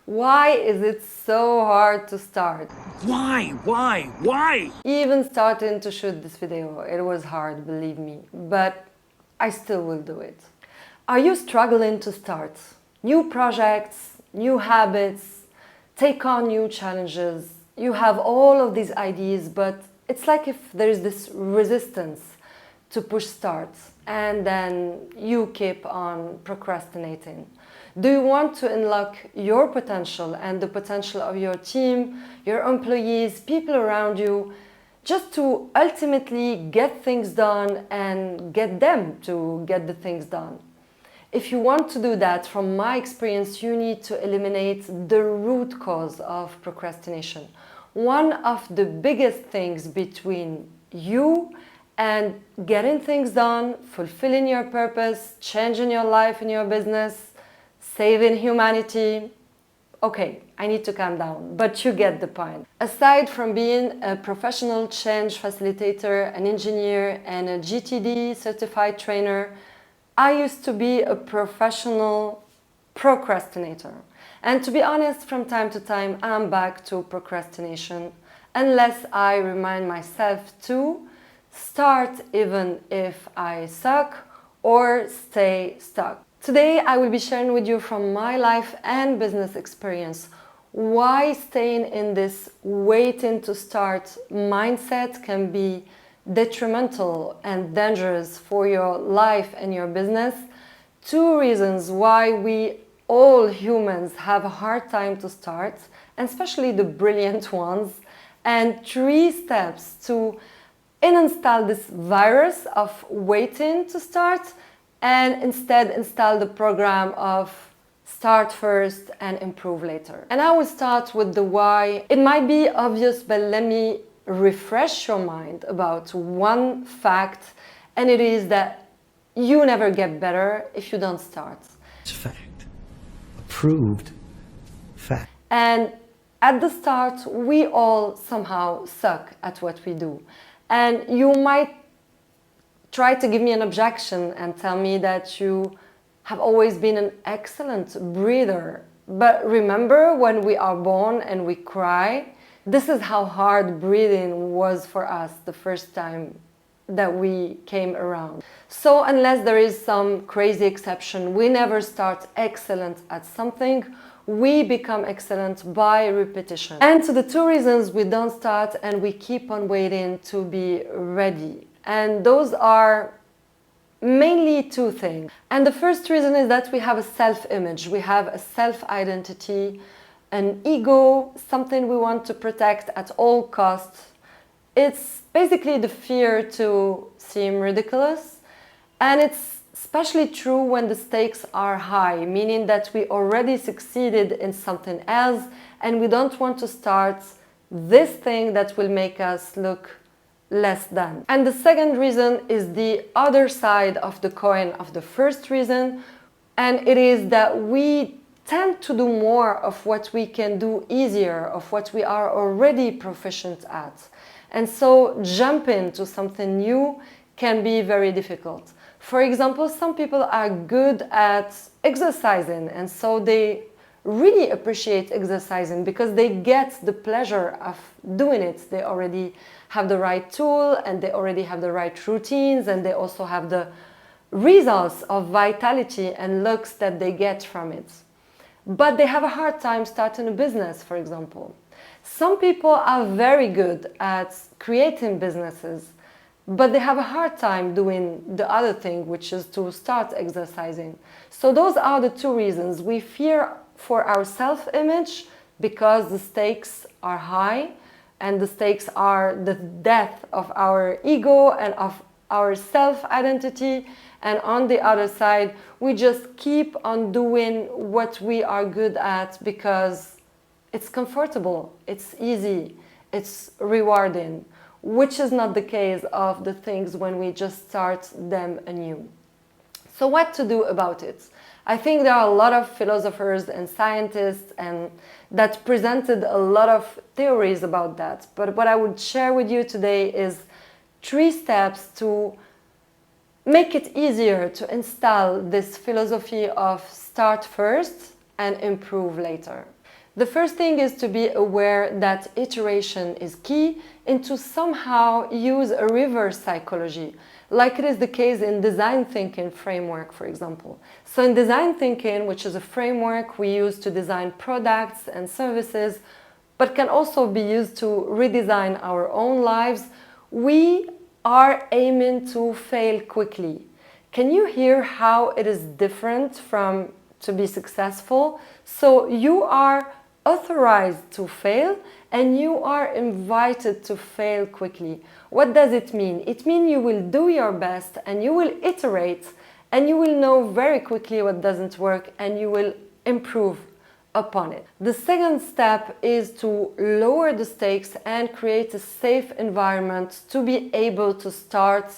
Why is it so hard to start? Why? Even starting to shoot this video, it was hard, believe me, but I still will do it. Are you struggling to start? New projects, new habits, take on new challenges. You have all of these ideas, but it's like if there's this resistance to push start, and then you keep on procrastinating. Do you want to unlock your potential and the potential of your team, your employees, people around you, just to ultimately get things done and get them to get the things done? If you want to do that, from my experience, you need to eliminate the root cause of procrastination. One of the biggest things between you and getting things done, fulfilling your purpose, changing your life and your business, saving humanity. Okay, I need to calm down, but you get the point. Aside from being a professional change facilitator, an engineer, and a GTD certified trainer, I used to be a professional procrastinator. And to be honest, from time to time, I'm back to procrastination, unless I remind myself to start even if I suck or stay stuck. Today, I will be sharing with you from my life and business experience why staying in this waiting to start mindset can be detrimental and dangerous for your life and your business. 2 reasons why we all humans have a hard time to start, and especially the brilliant ones, and 3 steps to uninstall this virus of waiting to start and instead install the program of start first and improve later. And I will start with the why. It might be obvious, but let me refresh your mind about one fact, and it is that you never get better if you don't start. It's a fact. A proved fact. And at the start, we all somehow suck at what we do. And you might try to give me an objection and tell me that you have always been an excellent breather. But remember when we are born and we cry? This is how hard breathing was for us the first time that we came around. So unless there is some crazy exception, we never start excellent at something. We become excellent by repetition. And to the 2 reasons we don't start and we keep on waiting to be ready. And those are mainly 2 things. And the first reason is that we have a self-image, we have a self-identity, an ego, something we want to protect at all costs. It's basically the fear to seem ridiculous, and it's especially true when the stakes are high, meaning that we already succeeded in something else and we don't want to start this thing that will make us look less than. And the second reason is the other side of the coin of the first reason, and it is that we tend to do more of what we can do easier, of what we are already proficient at. And so jumping to something new can be very difficult. For example, some people are good at exercising, and so they really appreciate exercising because they get the pleasure of doing it. They already have the right tool and they already have the right routines, and they also have the results of vitality and looks that they get from it. But they have a hard time starting a business, for example. Some people are very good at creating businesses, but they have a hard time doing the other thing, which is to start exercising. So those are the 2 reasons. We fear for our self-image because the stakes are high, and the stakes are the death of our ego and of our self-identity. And on the other side, we just keep on doing what we are good at because it's comfortable, it's easy, it's rewarding, which is not the case of the things when we just start them anew. So what to do about it? I think there are a lot of philosophers and scientists and that presented a lot of theories about that. But what I would share with you today is 3 steps to make it easier to install this philosophy of start first and improve later. The first thing is to be aware that iteration is key and to somehow use a reverse psychology, like it is the case in design thinking framework, for example. So in design thinking, which is a framework we use to design products and services, but can also be used to redesign our own lives, we are aiming to fail quickly. Can you hear how it is different from to be successful? So you are authorized to fail and you are invited to fail quickly. What does it mean? It means you will do your best and you will iterate and you will know very quickly what doesn't work and you will improve upon it. The second step is to lower the stakes and create a safe environment to be able to start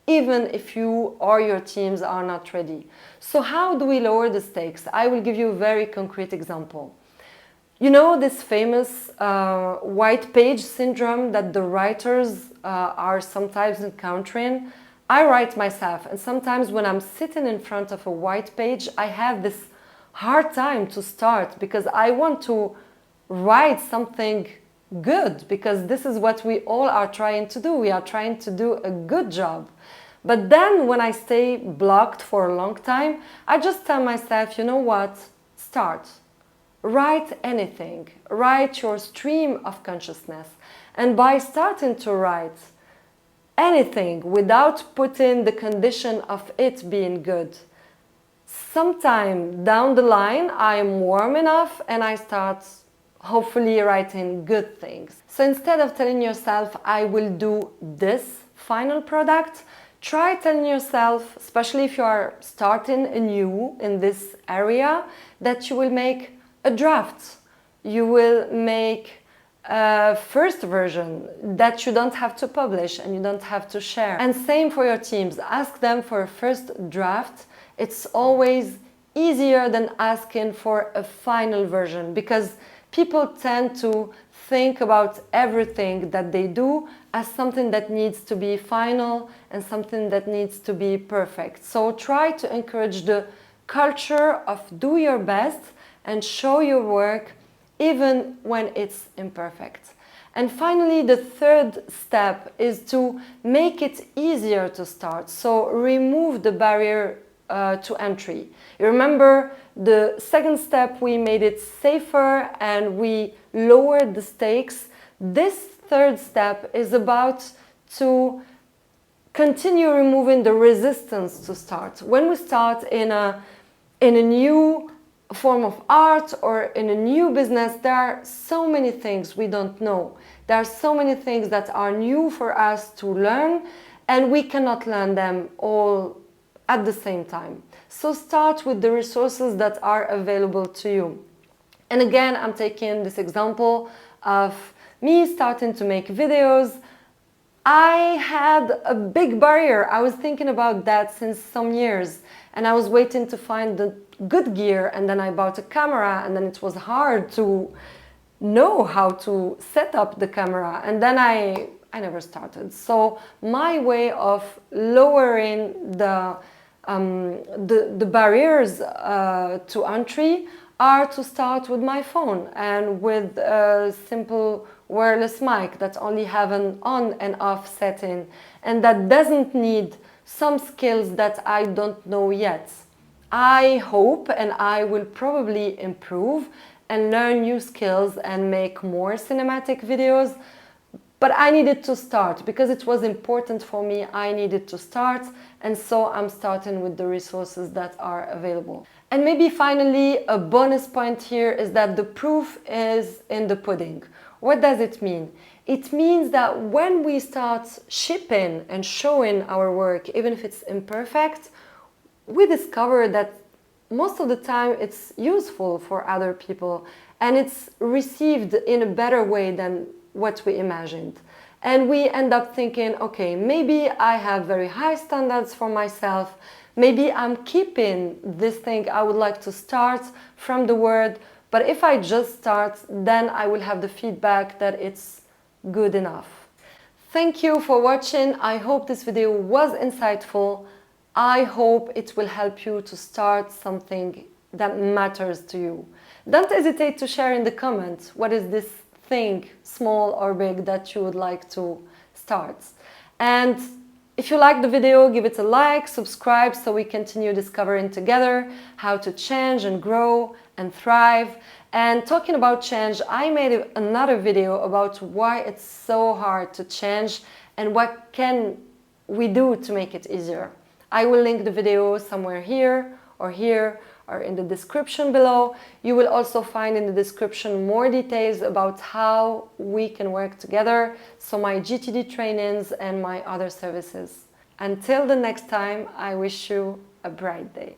even if you or your teams are not ready. So how do we lower the stakes? I will give you a very concrete example. You know this famous white page syndrome that the writers are sometimes encountering? I write myself, and sometimes when I'm sitting in front of a white page, I have this hard time to start because I want to write something good, because this is what we all are trying to do. We are trying to do a good job. But then when I stay blocked for a long time, I just tell myself, you know what? Start. Write anything. Write your stream of consciousness. And by starting to write anything without putting the condition of it being good, sometime down the line, I'm warm enough and I start hopefully writing good things. So instead of telling yourself, I will do this final product, try telling yourself, especially if you are starting anew in this area, that you will make a draft. You will make a first version that you don't have to publish and you don't have to share. And same for your teams. Ask them for a first draft. It's always easier than asking for a final version, because people tend to think about everything that they do as something that needs to be final and something that needs to be perfect. So try to encourage the culture of do your best and show your work even when it's imperfect. And finally, the third step is to make it easier to start. So remove the barrier to entry. You remember the second step, we made it safer and we lowered the stakes. This third step is about to continue removing the resistance to start. When we start in a new form of art or in a new business, there are so many things we don't know. There are so many things that are new for us to learn, and we cannot learn them all at the same time. So start with the resources that are available to you. And again, I'm taking this example of me starting to make videos. I had a big barrier. I was thinking about that since some years, and I was waiting to find the good gear, and then I bought a camera, and then it was hard to know how to set up the camera, and then I never started. So my way of lowering the barriers to entry are to start with my phone and with a simple wireless mic that only have an on and off setting and that doesn't need some skills that I don't know yet. I hope and I will probably improve and learn new skills and make more cinematic videos. But I needed to start because it was important for me. I needed to start, and so I'm starting with the resources that are available. And maybe finally, a bonus point here is that the proof is in the pudding. What does it mean? It means that when we start shipping and showing our work, even if it's imperfect, we discover that most of the time it's useful for other people and it's received in a better way than what we imagined. And we end up thinking, okay, maybe I have very high standards for myself. Maybe I'm keeping this thing I would like to start from the word, but if I just start, then I will have the feedback that it's good enough. Thank you for watching. I hope this video was insightful. I hope it will help you to start something that matters to you. Don't hesitate to share in the comments what is this thing, small or big, that you would like to start. And if you like the video, give it a like, subscribe so we continue discovering together how to change and grow and thrive. And talking about change, I made another video about why it's so hard to change and what can we do to make it easier. I will link the video somewhere here or in the description below. You will also find in the description more details about how we can work together, so my GTD trainings and my other services. Until the next time, I wish you a bright day.